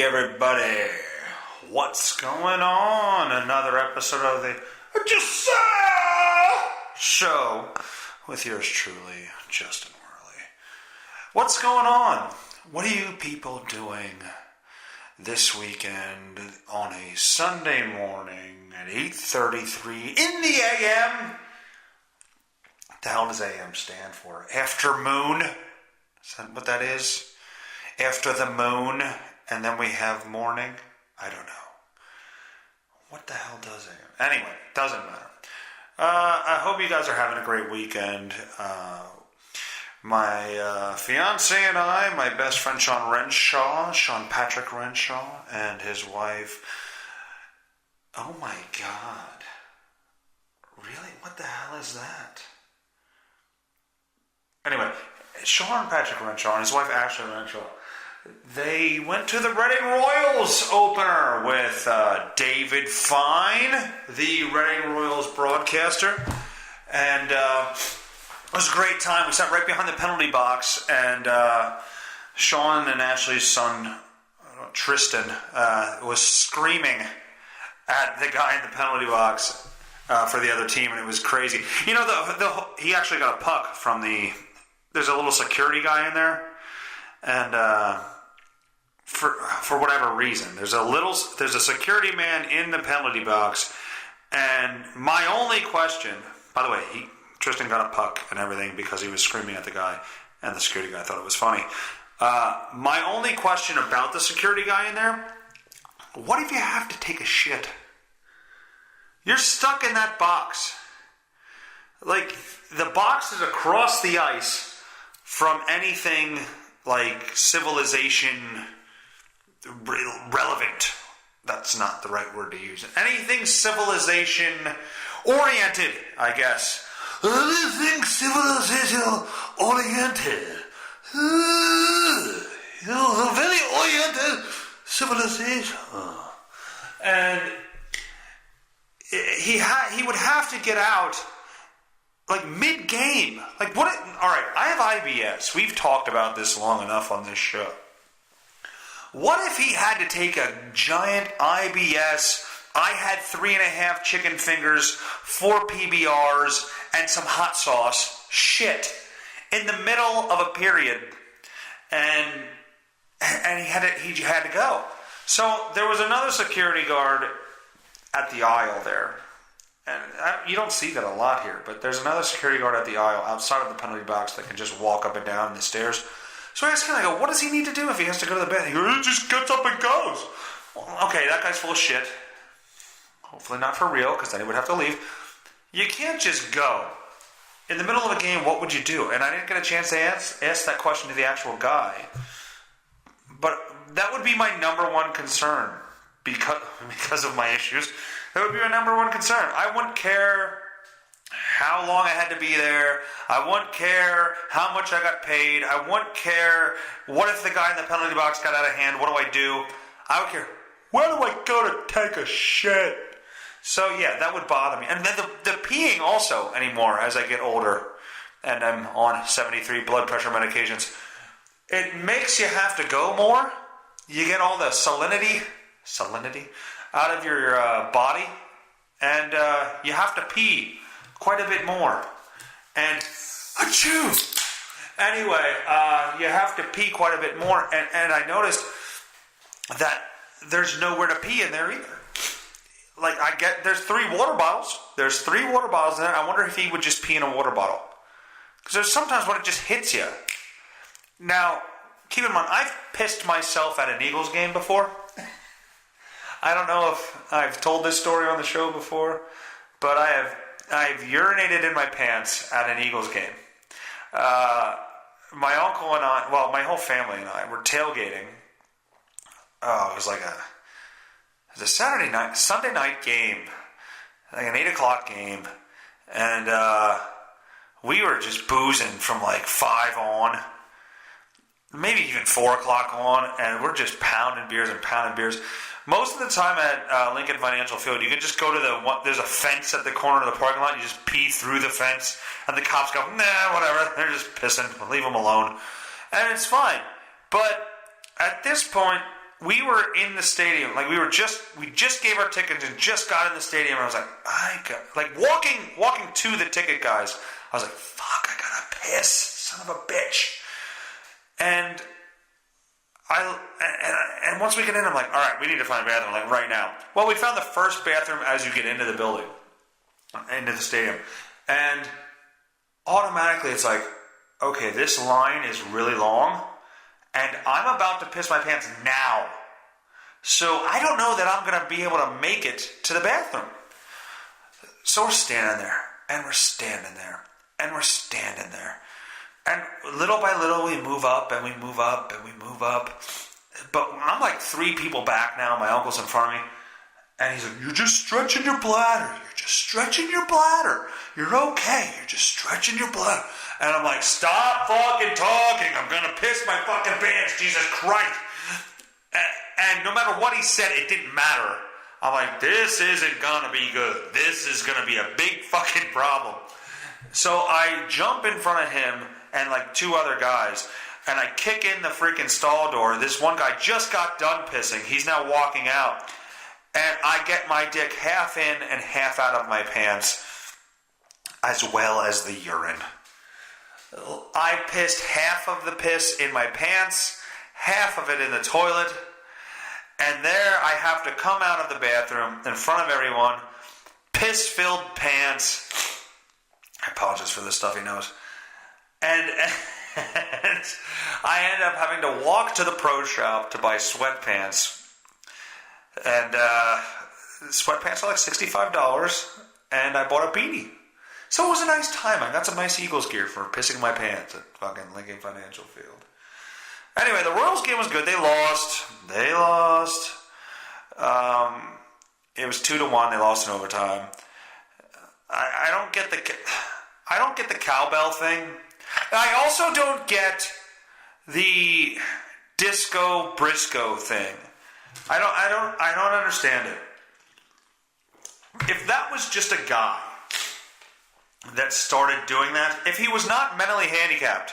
Everybody, what's going on? Another episode of the Just Show with yours truly, Justin Werley. What's going on? What are you people doing this weekend on a Sunday morning at 8:33 in the AM? What the hell does AM stand for? After moon? Is that what that is? After the moon? And then we have morning? I don't know. What the hell does it? Anyway, doesn't matter. I hope you guys are having a great weekend. My fiance and I, my best friend Sean Patrick Renshaw, and his wife. Oh my God. Really? What the hell is that? Anyway, Sean Patrick Renshaw and his wife Ashley Renshaw, they went to the Reading Royals opener with David Fine, the Reading Royals broadcaster, and it was a great time. We sat right behind the penalty box, and Sean and Ashley's son, Tristan, was screaming at the guy in the penalty box for the other team, and it was crazy. You know, he actually got a puck from there's a little security guy in there, and for whatever reason, there's a security man in the penalty box, and my only question, by the way, Tristan got a puck and everything because he was screaming at the guy, and the security guy thought it was funny. My only question about the security guy in there: what if you have to take a shit? You're stuck in that box. Like, the box is across the ice from anything like civilization relevant. That's not the right word to use. Anything civilization oriented, I guess. Anything civilization oriented. Very oriented civilization. And he would have to get out like mid-game. Like, what? Alright, I have IBS. We've talked about this long enough on this show. What if he had to take a giant IBS, I had 3.5 chicken fingers, 4 PBRs, and some hot sauce shit in the middle of a period, and he had to go. So there was another security guard at the aisle there. And you don't see that a lot here, but there's another security guard at the aisle outside of the penalty box that can just walk up and down the stairs. So I asked him, I go, what does he need to do if he has to go to the bed? He goes, he just gets up and goes. Well, okay, that guy's full of shit. Hopefully not for real, because then he would have to leave. You can't just go. In the middle of a game, what would you do? And I didn't get a chance to ask that question to the actual guy. But that would be my number one concern because of my issues. That would be my number one concern. I wouldn't care how long I had to be there. I wouldn't care how much I got paid. I wouldn't care what if the guy in the penalty box got out of hand. What do I do? I would care, where do I go to take a shit? So yeah, that would bother me. And then the peeing also anymore as I get older and I'm on 73 blood pressure medications. It makes you have to go more. You get all the salinity out of your body, and you have to pee quite a bit more. And achoo! Anyway, you have to pee quite a bit more, and I noticed that there's nowhere to pee in there either. Like, there's 3 water bottles. There's 3 water bottles in there. I wonder if he would just pee in a water bottle. Because there's sometimes when it just hits you. Now, keep in mind, I've pissed myself at an Eagles game before. I don't know if I've told this story on the show before, but I have I've urinated in my pants at an Eagles game. My uncle and I, well, my whole family and I were tailgating. Oh, it was a Sunday night game, like an 8 o'clock game, and we were just boozing from like 5 on, maybe even 4 o'clock on, and we're just pounding beers. Most of the time at Lincoln Financial Field, you can just go to there's a fence at the corner of the parking lot. You just pee through the fence, and the cops go, nah, whatever. They're just pissing. Leave them alone. And it's fine. But at this point, we were in the stadium. Like, we just gave our tickets and just got in the stadium. And I was like, walking to the ticket guys, I was like, fuck, I gotta piss, son of a bitch. And and once we get in, I'm like, all right, we need to find a bathroom, like right now. Well, we found the first bathroom as you get into the building, into the stadium. And automatically it's like, okay, this line is really long, and I'm about to piss my pants now. So I don't know that I'm going to be able to make it to the bathroom. So we're standing there, and we're standing there, and we're standing there. And little by little, we move up, and we move up, and we move up. But I'm like 3 people back now. My uncle's in front of me. And he's like, you're just stretching your bladder. You're just stretching your bladder. You're okay. You're just stretching your bladder. And I'm like, stop fucking talking. I'm going to piss my fucking pants. Jesus Christ. And no matter what he said, it didn't matter. I'm like, this isn't going to be good. This is going to be a big fucking problem. So I jump in front of him and like 2 other guys, and I kick in the freaking stall door. This one guy just got done pissing. He's now walking out. And I get my dick half in and half out of my pants, as well as the urine. I pissed half of the piss in my pants, half of it in the toilet, and there I have to come out of the bathroom in front of everyone, piss-filled pants. I apologize for the stuffy nose. And I end up having to walk to the pro shop to buy sweatpants. And sweatpants are like $65, and I bought a beanie. So it was a nice time. I got some nice Eagles gear for pissing my pants at fucking Lincoln Financial Field. Anyway, the Royals game was good. They lost. It was 2-1. They lost in overtime. I don't get the cowbell thing. I also don't get the disco brisco thing. I don't understand it. If that was just a guy that started doing that, if he was not mentally handicapped,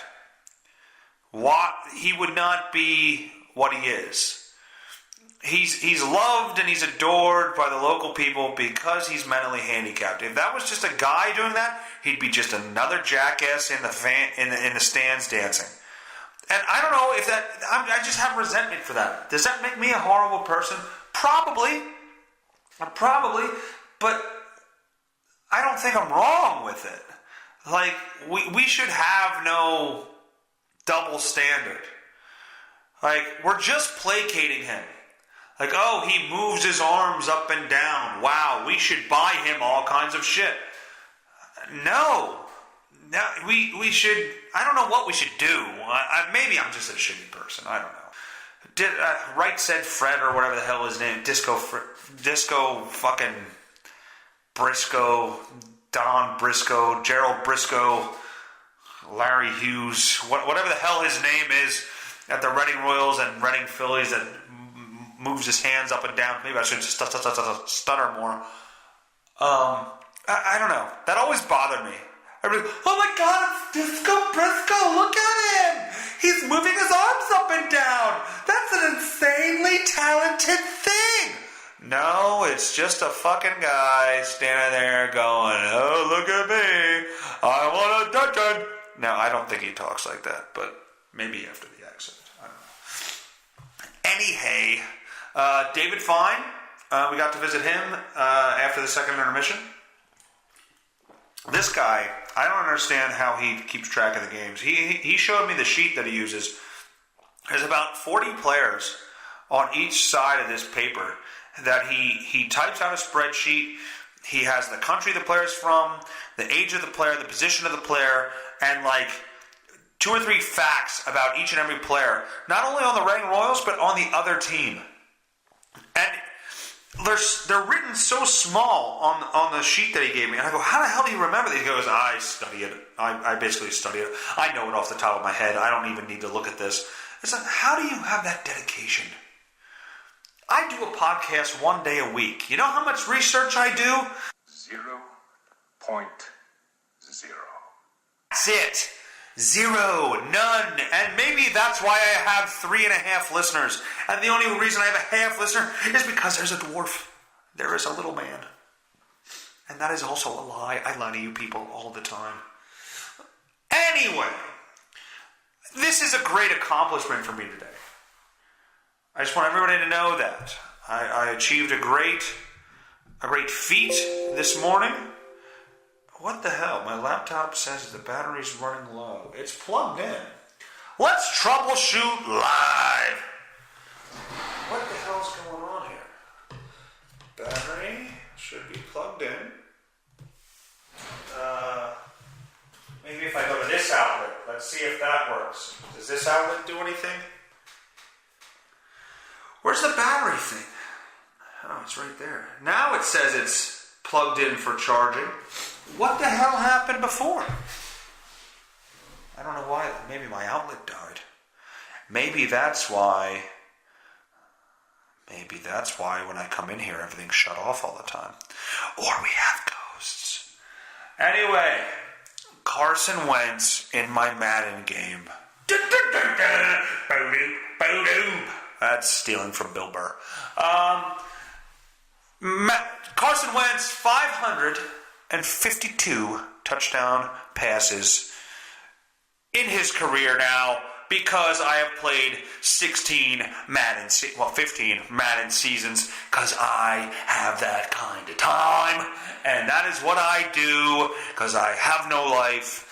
he would not be what he is. He's loved and he's adored by the local people because he's mentally handicapped. If that was just a guy doing that, he'd be just another jackass in the stands dancing. And I don't know if that... I just have resentment for that. Does that make me a horrible person? Probably. But I don't think I'm wrong with it. Like, we should have no double standard. Like, we're just placating him. Like, oh, he moves his arms up and down. Wow, we should buy him all kinds of shit. No, we should... I don't know what we should do. Maybe I'm just a shitty person. I don't know. Right Said Fred, or whatever the hell his name, Disco fucking Briscoe, Don Briscoe, Gerald Briscoe, Larry Hughes, whatever the hell his name is at the Reading Royals and Reading Phillies that moves his hands up and down. Maybe I should just stutter more. I don't know. That always bothered me. Everybody, oh my God, it's Disco Briscoe. Look at him. He's moving his arms up and down. That's an insanely talented thing. No, it's just a fucking guy standing there going, oh, look at me. I want attention. Now, I don't think he talks like that, but maybe after the accent. I don't know. Anyhow, David Fine, we got to visit him after the second intermission. This guy, I don't understand how he keeps track of the games. He showed me the sheet that he uses. There's about 40 players on each side of this paper that he types out a spreadsheet. He has the country the player's from, the age of the player, the position of the player, and like 2 or 3 facts about each and every player, not only on the Reading Royals, but on the other team. And they're written so small on the sheet that he gave me. And I go, how the hell do you remember that? He goes, I study it. I basically study it. I know it off the top of my head. I don't even need to look at this. It's like, how do you have that dedication? I do a podcast 1 day a week. You know how much research I do? 0.0. That's it. 0. None. And maybe that's why I have 3.5 listeners. And the only reason I have a half listener is because there's a dwarf. There is a little man. And that is also a lie. I lie to you people all the time. Anyway, this is a great accomplishment for me today. I just want everybody to know that. I achieved a great feat this morning. What the hell? My laptop says the battery's running low. It's plugged in. Let's troubleshoot live. What the hell's going on here? Battery should be plugged in. Maybe if I go to this outlet, let's see if that works. Does this outlet do anything? Where's the battery thing? Oh, it's right there. Now it says it's plugged in for charging. What the hell happened before? I don't know why. Maybe my outlet died. Maybe that's why when I come in here, everything's shut off all the time. Or we have ghosts. Anyway, Carson Wentz in my Madden game. That's stealing from Bill Burr. Carson Wentz, 552 touchdown passes in his career now, because I have played 15 Madden seasons, because I have that kind of time, and that is what I do, because I have no life,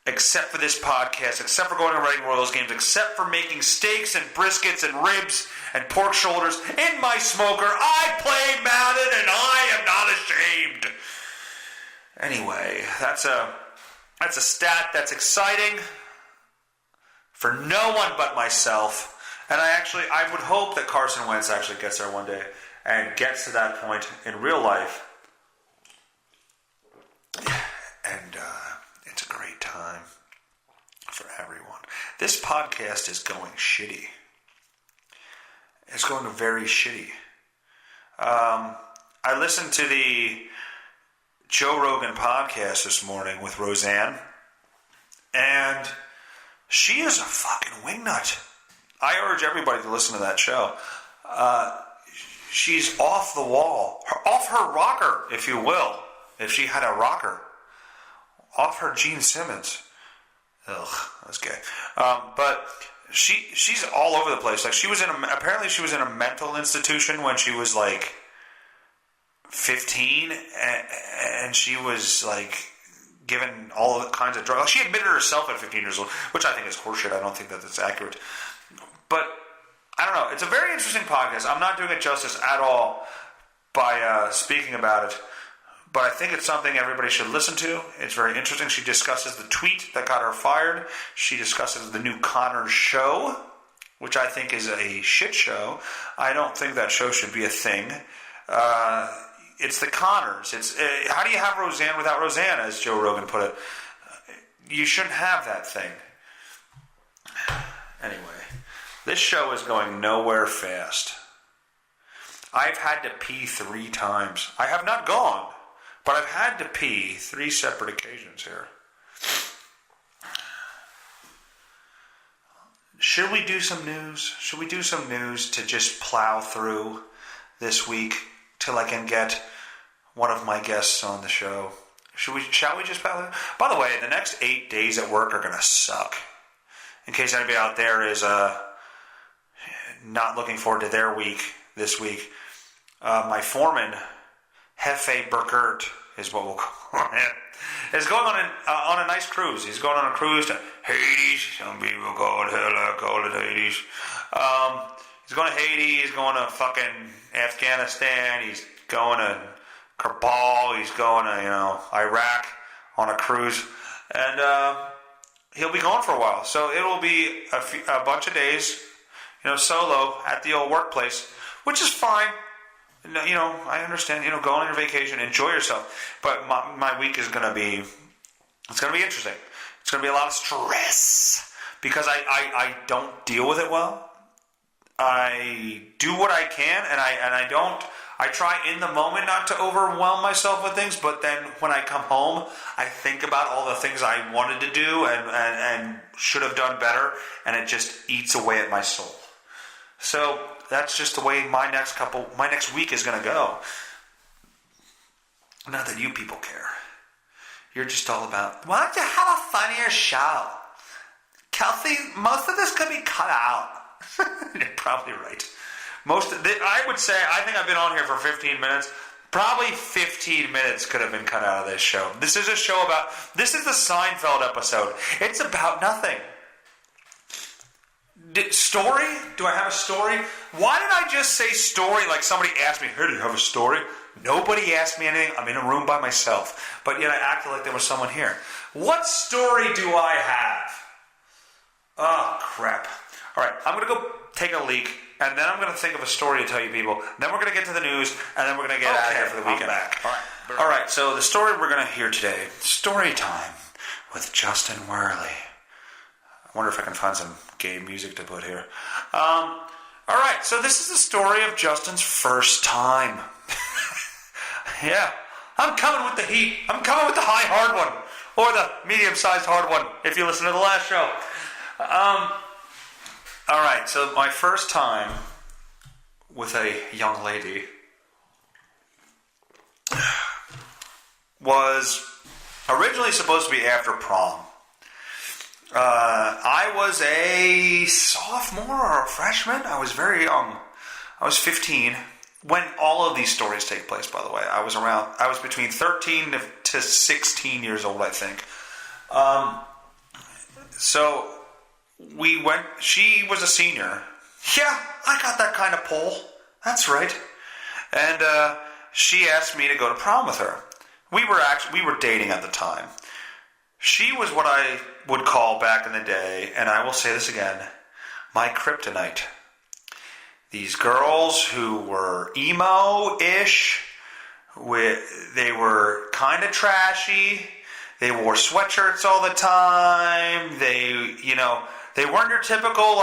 except for this podcast, except for going to Reading Royals games, except for making steaks and briskets and ribs and pork shoulders in my smoker. I play Madden, and I am not ashamed. Anyway, that's a stat that's exciting for no one but myself. And I would hope that Carson Wentz actually gets there one day and gets to that point in real life. And it's a great time for everyone. This podcast is going shitty. It's going very shitty. I listened to the Joe Rogan podcast this morning with Roseanne, and she is a fucking wingnut. I urge everybody to listen to that show. She's off the wall. Off her rocker, if you will. If she had a rocker. Off her Gene Simmons. Ugh, that's gay. But she's all over the place. Like apparently she was in a mental institution when she was like 15, and she was like given all kinds of drugs. She admitted herself at 15 years old, which I think is horseshit. I don't think that that's accurate. But I don't know. It's a very interesting podcast. I'm not doing it justice at all by speaking about it, but I think it's something everybody should listen to. It's very interesting. She discusses the tweet that got her fired. She discusses the new Connors show, which I think is a shit show. I don't think that show should be a thing. It's the Connors. It's how do you have Roseanne without Roseanne, as Joe Rogan put it? You shouldn't have that thing. Anyway, this show is going nowhere fast. I've had to pee 3 times. I have not gone, but I've had to pee 3 separate occasions here. Should we do some news? Should we do some news to just plow through this week till I can get one of my guests on the show? Shall we just plow through? By the way, the next 8 days at work are going to suck. In case anybody out there is not looking forward to their week this week, my foreman, Hefe Burkert, is what we'll call him, is going on a nice cruise. He's going on a cruise to Hades. Some people call it hell, I call it Hades. He's going to Haiti. He's going to fucking Afghanistan. He's going to Kabul. He's going to, Iraq on a cruise. And he'll be gone for a while. So it'll be a bunch of days, solo at the old workplace, which is fine. I understand, go on your vacation, enjoy yourself. But my week is going to be, it's going to be interesting. It's going to be a lot of stress because I don't deal with it well. I do what I can, and I try in the moment not to overwhelm myself with things, but then when I come home, I think about all the things I wanted to do and should have done better, and it just eats away at my soul. So that's just the way my next week is going to go. Not that you people care. You're just all about, why don't you have a funnier show? Kelsey, most of this could be cut out. You're probably right. I would say, I think I've been on here for 15 minutes. Probably 15 minutes could have been cut out of this show. This is the Seinfeld episode. It's about nothing. Story? Do I have a story? Why did I just say story like somebody asked me, hey, do you have a story? Nobody asked me anything. I'm in a room by myself. But yet I acted like there was someone here. What story do I have? Oh, crap. All right, I'm going to go take a leak, and then I'm going to think of a story to tell you people. Then we're going to get to the news, and then we're going to get out of here for the weekend. Back. All right, so the story we're going to hear today, story time with Justin Werley. I wonder if I can find some gay music to put here. All right, so this is the story of Justin's first time. Yeah, I'm coming with the heat. I'm coming with the high hard one, or the medium-sized hard one, if you listen to the last show. All right, so my first time with a young lady was originally supposed to be after prom. I was a sophomore or a freshman. I was very young. I was 15 when all of these stories take place, by the way. I was between 13 to 16 years old, I think. So we went, she was a senior. Yeah, I got that kind of pull. That's right. And she asked me to go to prom with her. We were dating at the time. She was what I would call back in the day, and I will say this again, my kryptonite. These girls who were emo-ish, they were kind of trashy. They wore sweatshirts all the time. They weren't your typical,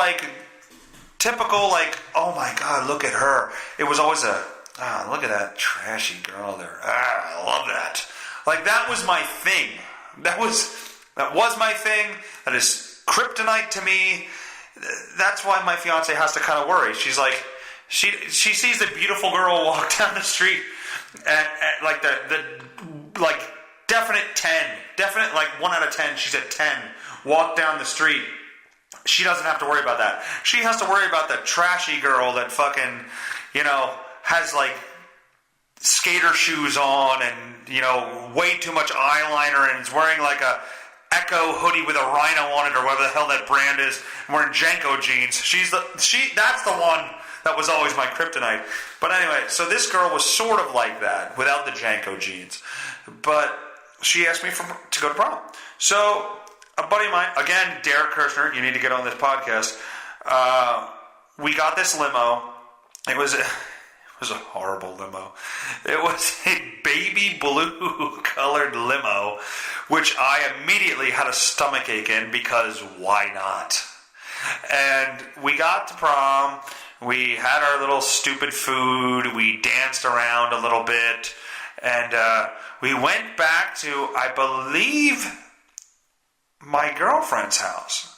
oh my God, look at her. It was always look at that trashy girl there. I love that. Like, that was my thing. That was my thing. That is kryptonite to me. That's why my fiance has to kind of worry. She's like, she sees a beautiful girl walk down the street, and like the definite 10, definite 1 out of 10. She's at 10. Walk down the street. She doesn't have to worry about that. She has to worry about the trashy girl that fucking, has skater shoes on and, way too much eyeliner and is wearing a Echo hoodie with a rhino on it or whatever the hell that brand is, and wearing Janko jeans. That's the one that was always my kryptonite. But anyway, so this girl was sort of like that without the Janko jeans. But she asked me to go to prom. So a buddy of mine, again, Derek Kirshner, you need to get on this podcast. We got this limo. It was a horrible limo. It was a baby blue colored limo, which I immediately had a stomach ache in because why not? And we got to prom. We had our little stupid food. We danced around a little bit. And we went back to, I believe, my girlfriend's house.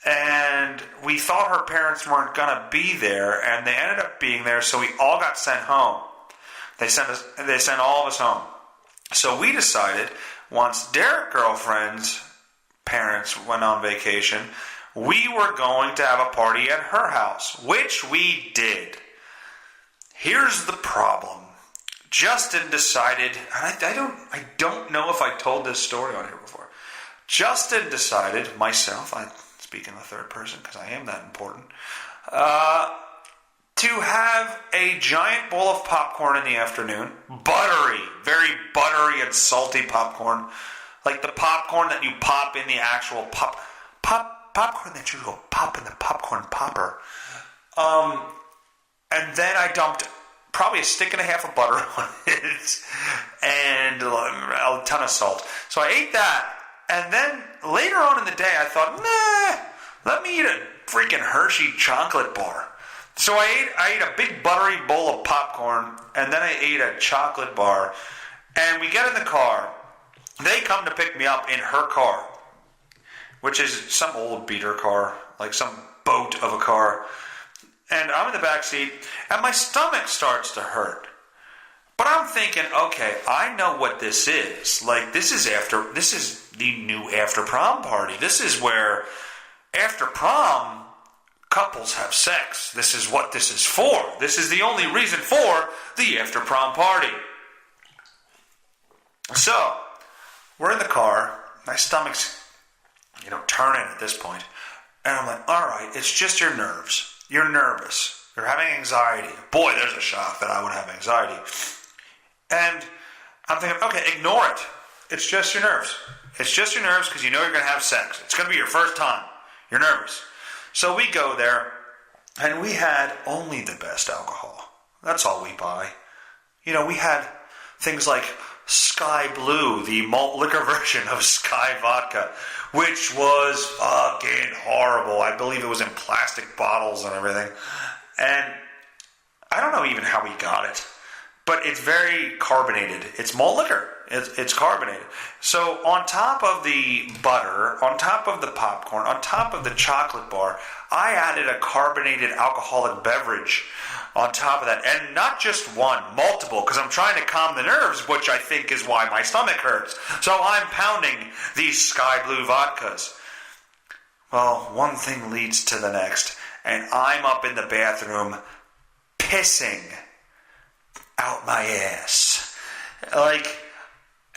And we thought her parents weren't going to be there, and they ended up being there, so we all got sent home. They sent all of us home. So we decided, once Derek's girlfriend's parents went on vacation, we were going to have a party at her house, which we did. Here's the problem. Justin decided, and I don't know if I told this story on here before. Justin decided, myself, I speak in the third person because I am that important, to have a giant bowl of popcorn in the afternoon. Buttery, very buttery and salty popcorn. Like the popcorn that you pop in the actual popcorn that you go pop in the popcorn popper. And then I dumped probably a stick and a half of butter on it and a ton of salt. So I ate that. And then later on in the day, I thought, let me eat a freaking Hershey chocolate bar. So I ate a big buttery bowl of popcorn, and then I ate a chocolate bar. And we get in the car. They come to pick me up in her car, which is some old beater car, like some boat of a car. And I'm in the back seat, and my stomach starts to hurt. But I'm thinking, okay, I know what this is. Like, this is the new after prom party. This is where after prom couples have sex. This is what this is for. This is the only reason for the after prom party. So, we're in the car. My stomach's, turning at this point. And I'm like, all right, it's just your nerves. You're nervous. You're having anxiety. Boy, there's a shock that I would have anxiety. And I'm thinking, okay, ignore it. It's just your nerves. It's just your nerves because you know you're going to have sex. It's going to be your first time. You're nervous. So we go there, and we had only the best alcohol. That's all we buy. We had things like Sky Blue, the malt liquor version of Sky Vodka, which was fucking horrible. I believe it was in plastic bottles and everything. And I don't know even how we got it. But it's very carbonated. It's malt liquor. It's carbonated. So on top of the butter, on top of the popcorn, on top of the chocolate bar, I added a carbonated alcoholic beverage on top of that. And not just one, multiple, because I'm trying to calm the nerves, which I think is why my stomach hurts. So I'm pounding these Sky Blue vodkas. Well, one thing leads to the next. And I'm up in the bathroom pissing out my ass.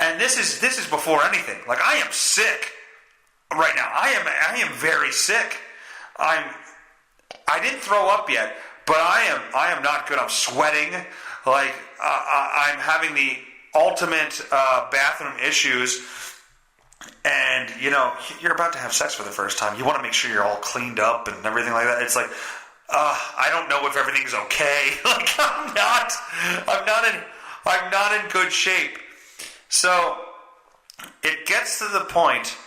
And this is before anything. Like, I am sick right now. I am very sick. I didn't throw up yet, but I am not good. I'm sweating. Like, I'm having the ultimate bathroom issues. And, you're about to have sex for the first time. You want to make sure you're all cleaned up and everything like that. It's like, I don't know if everything's okay. Like, I'm not in good shape. So it gets to the point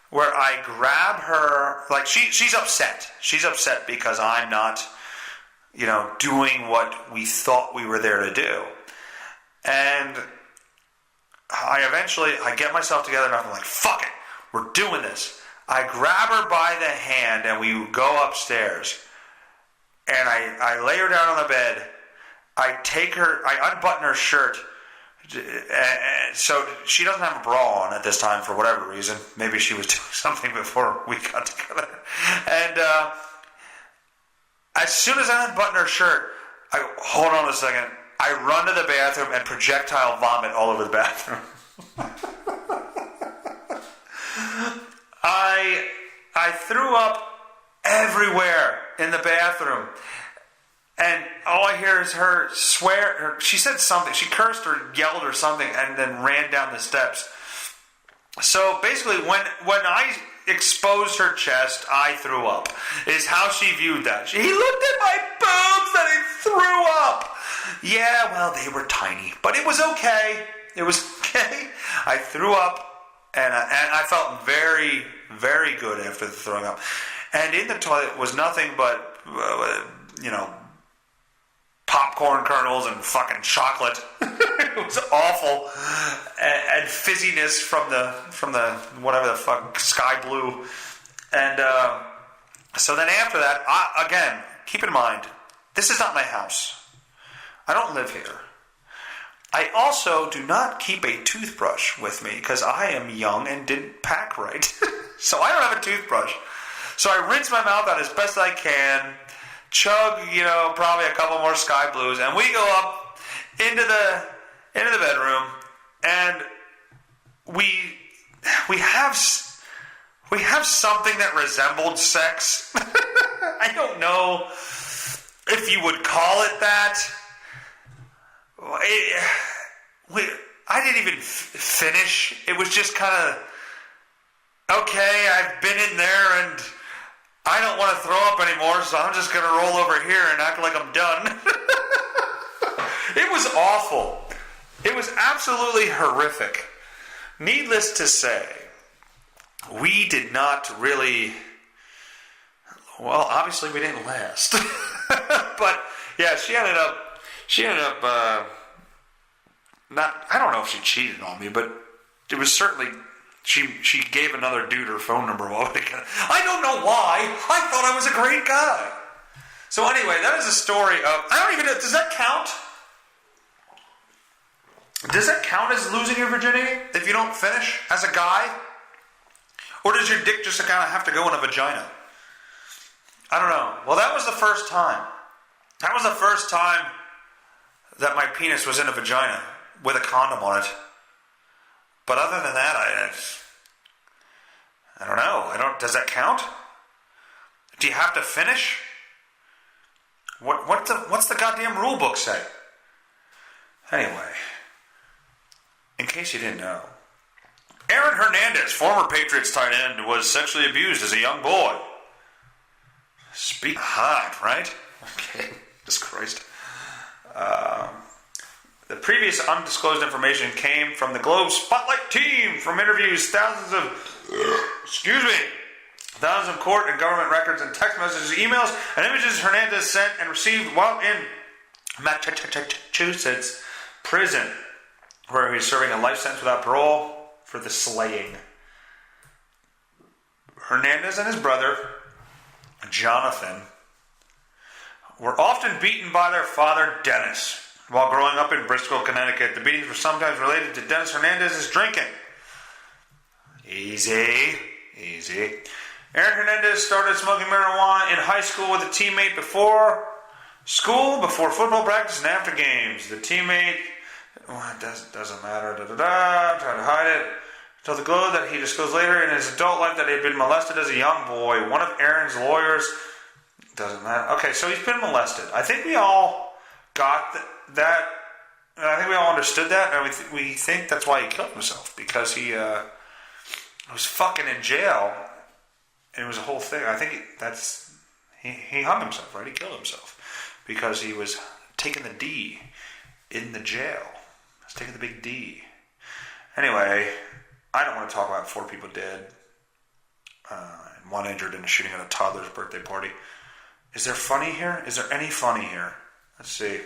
where I grab her. Like, she's upset. She's upset because I'm not, doing what we thought we were there to do. And I get myself together and I'm like, fuck it, we're doing this. I grab her by the hand and we go upstairs. And I lay her down on the bed. I unbutton her shirt. So she doesn't have a bra on at this time for whatever reason. Maybe she was doing something before we got together. And as soon as I unbutton her shirt, hold on a second. I run to the bathroom and projectile vomit all over the bathroom. I threw up everywhere in the bathroom. And all I hear is her swear. She said something. She cursed or yelled or something and then ran down the steps. So basically, when I exposed her chest, I threw up, is how she viewed that. He looked at my boobs and he threw up. Yeah, well, they were tiny, but it was okay. It was okay. I threw up, and I felt very, very good after the throwing up. And in the toilet was nothing but, popcorn kernels and fucking chocolate. It was awful, and fizziness from the whatever the fuck Sky Blue. And so then after that, again, keep in mind, this is not my house. I don't live here. I also do not keep a toothbrush with me because I am young and didn't pack right. So I don't have a toothbrush. So I rinse my mouth out as best I can, chug, probably a couple more Sky Blues, and we go up into the bedroom, and we have something that resembled sex. I don't know. if you would call it that. I didn't even finish. It was just kind of, okay, I've been in there and I don't want to throw up anymore, so I'm just going to roll over here and act like I'm done. It was awful. It was absolutely horrific. Needless to say, we did not really, well, obviously we didn't last. But yeah, she ended up not, I don't know if she cheated on me, but it was certainly, she gave another dude her phone number while I don't know why. I thought I was a great guy. So anyway, that is a story of, I don't even know, does that count? Does that count as losing your virginity if you don't finish as a guy? Or does your dick just kind of have to go in a vagina? I don't know. Well, that was the first time. That was the first time that my penis was in a vagina with a condom on it. But other than that, I don't know. Does that count? Do you have to finish? What's the goddamn rule book say? Anyway, in case you didn't know, Aaron Hernandez, former Patriots tight end, was sexually abused as a young boy. Speak hot, right? Okay, Jesus Christ. The previous undisclosed information came from the Globe Spotlight team from interviews, thousands of court and government records and text messages, emails, and images Hernandez sent and received while in Massachusetts prison, where he was serving a life sentence without parole for the slaying. Hernandez and his brother, Jonathan, were often beaten by their father, Dennis. While growing up in Brisco, Connecticut, the beatings were sometimes related to Dennis Hernandez's drinking. Easy. Aaron Hernandez started smoking marijuana in high school with a teammate before school, before football practice, and after games. The teammate, it doesn't matter, tried to hide it. Told the Globe that he disclosed later in his adult life that he had been molested as a young boy. One of Aaron's lawyers, doesn't matter. Okay, so he's been molested. I think we all got that. I think we all understood that, and we think that's why he killed himself, because he was fucking in jail, and it was a whole thing. I think he hung himself, right? He killed himself because he was taking the D in the jail. He was taking the big D. Anyway, I don't want to talk about 4 people dead and 1 injured in a shooting at a toddler's birthday party. Is there funny here? Is there any funny here? Let's see.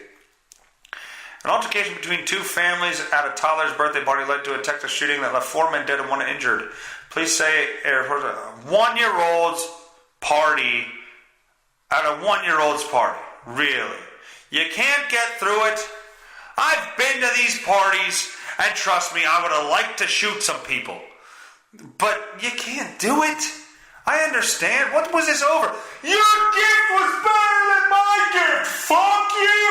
An altercation between 2 families at a toddler's birthday party led to a Texas shooting that left 4 men dead and 1 injured. Police say a 1-year-old's party at a 1-year-old's party. Really? You can't get through it? I've been to these parties, and trust me, I would have liked to shoot some people. But you can't do it. I understand. What was this over? Your gift was better than my gift. Fuck you.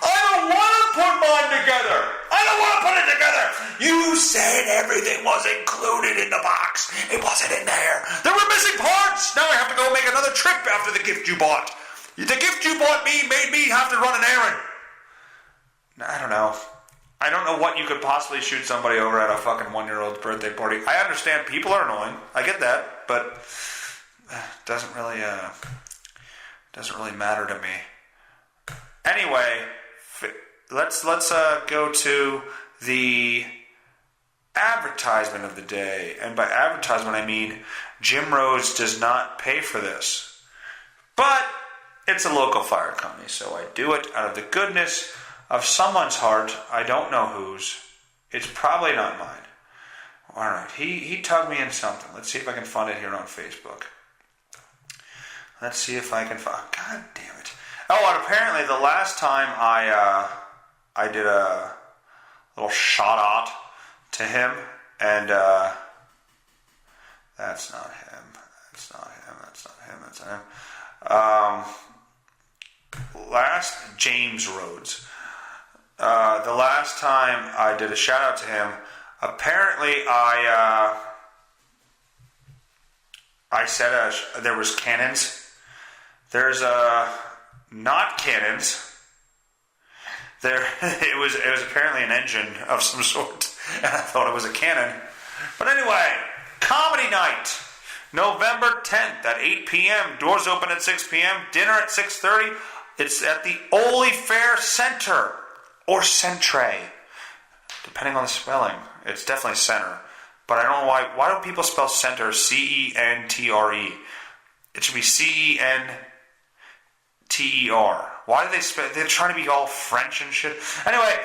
I don't want to put mine together. I don't want to put it together. You said everything was included in the box. It wasn't in there. There were missing parts. Now I have to go make another trip after the gift you bought. The gift you bought me made me have to run an errand. I don't know. I don't know what you could possibly shoot somebody over at a fucking 1-year-old's birthday party. I understand people are annoying. I get that, but doesn't really matter to me. Anyway, let's go to the advertisement of the day, and by advertisement I mean Jim Rhodes does not pay for this, but it's a local fire company, so I do it out of the goodness of someone's heart. I don't know whose. It's probably not mine. All right, he tugged me in something. Let's see if I can find it here on Facebook. Let's see if I can find. God damn it! Oh, and apparently the last time I did a little shout out to him, and that's not him. That's not him. That's not him. That's not him. Last James Rhodes. The last time I did a shout out to him, apparently I said there was cannons. There's not cannons. It was apparently an engine of some sort, and I thought it was a cannon. But anyway, comedy night, November 10th at 8 p.m. Doors open at 6 p.m. Dinner at 6:30. It's at the Ole Fair Center, or Centre, depending on the spelling. It's definitely center, but I don't know why. Why do people spell center C-E-N-T-R-E? It should be C-E-N-T-E-R. Why do they spell? They're trying to be all French and shit. Anyway,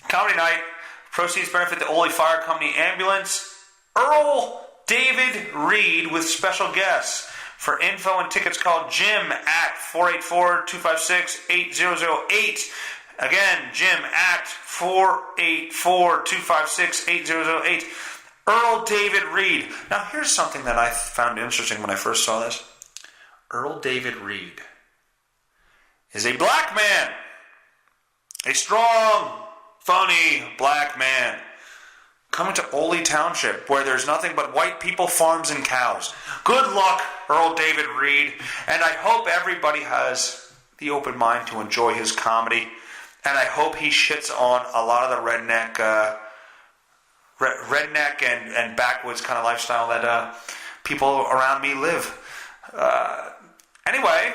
comedy night. Proceeds benefit the Ole Fire Company ambulance. Earl David Reed with special guests. For info and tickets, call Jim at 484-256-8008. Again, Jim at 484-256-8008. Earl David Reed. Now, here's something that I found interesting when I first saw this. Earl David Reed is a black man. A strong, funny black man. Coming to Ole Township, where there's nothing but white people, farms, and cows. Good luck, Earl David Reed. And I hope everybody has the open mind to enjoy his comedy. And I hope he shits on a lot of the redneck and backwoods kind of lifestyle that people around me live. Anyway,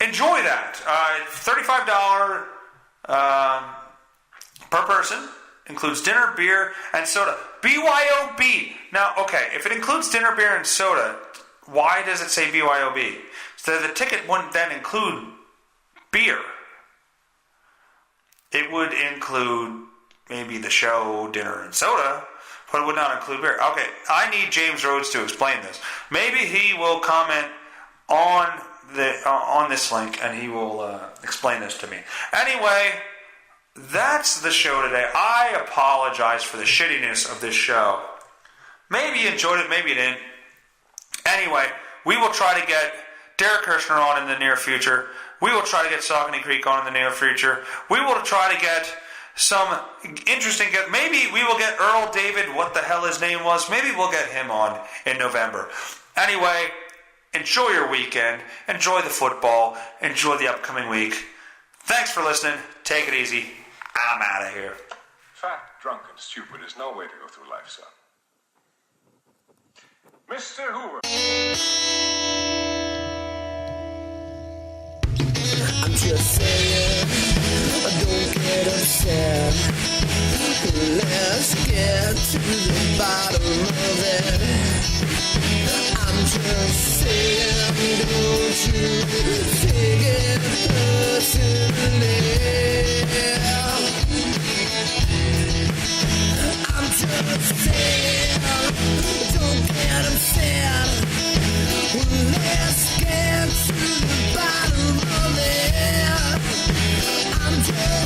enjoy that. $35 per person. Includes dinner, beer, and soda. BYOB. Now, okay, if it includes dinner, beer, and soda, why does it say BYOB? So the ticket wouldn't then include beer. It would include maybe the show, dinner, and soda, but it would not include beer. Okay, I need James Rhodes to explain this. Maybe he will comment on this link, and he will explain this to me. Anyway, that's the show today. I apologize for the shittiness of this show. Maybe you enjoyed it, maybe you didn't. Anyway, we will try to get Derek Kirshner on in the near future. We will try to get Saucony Creek on in the near future. We will try to get some interesting guests. Maybe we will get Earl David, what the hell his name was. Maybe we'll get him on in November. Anyway, enjoy your weekend. Enjoy the football. Enjoy the upcoming week. Thanks for listening. Take it easy. I'm out of here. Fat, drunk, and stupid is no way to go through life, son. Mr. Hoover. I'm just saying, don't get upset. Let's get to the bottom of it. I'm just saying, don't you take it personally. I'm just saying, don't get upset. Let's get to the bottom of it. I'm just